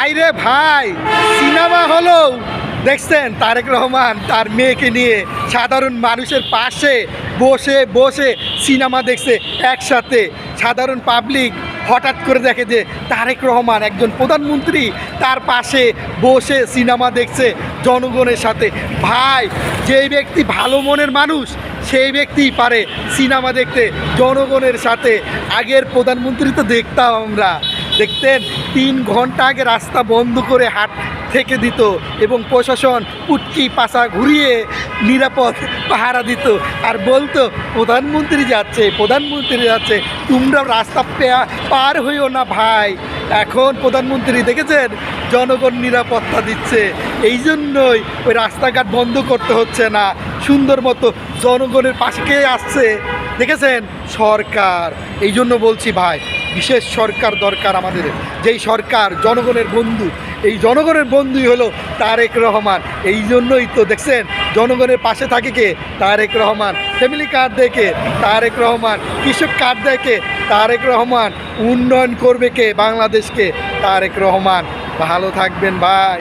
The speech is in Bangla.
ভাই রে ভাই, সিনেমা হলো দেখছেন তারেক রহমান তার মেয়েকে নিয়ে সাধারণ মানুষের পাশে বসে বসে সিনেমা দেখছে একসাথে। সাধারণ পাবলিক হঠাৎ করে দেখে যে তারেক রহমান একজন প্রধানমন্ত্রী তার পাশে বসে সিনেমা দেখছে জনগণের সাথে। ভাই, যেই ব্যক্তি ভালো মনের মানুষ সেই ব্যক্তিই পারে সিনেমা দেখতে জনগণের সাথে। আগের প্রধানমন্ত্রী তো দেখতাম আমরা, দেখতেন 3 ঘন্টা আগে রাস্তা বন্ধ করে হাট থেকে দিত এবং প্রশাসন উটকি পাশা ঘুরিয়ে নিরাপদ পাহারা দিত আর বলতো প্রধানমন্ত্রী যাচ্ছে, প্রধানমন্ত্রী যাচ্ছে, তোমরা রাস্তা পার হইও না ভাই। এখন প্রধানমন্ত্রী দেখেছেন জনগণ নিরাপত্তা দিচ্ছে, এই জন্যই ওই রাস্তাঘাট বন্ধ করতে হচ্ছে না, সুন্দর মতো জনগণের পাশে কে আসছে দেখেছেন সরকার। এই জন্য বলছি ভাই, বিশেষ সরকার দরকার আমাদের, যেই সরকার জনগণের বন্ধু। এই জনগণের বন্ধুই হলো তারেক রহমান। এই জন্যই তো দেখছেন জনগণের পাশে থাকে কে? তারেক রহমান। ফ্যামিলি কার্ড দেখে তারেক রহমান, কৃষক কার্ড দেখে তারেক রহমান, উন্নয়ন করবে কে বাংলাদেশকে? তারেক রহমান। ভালো থাকবেন ভাই।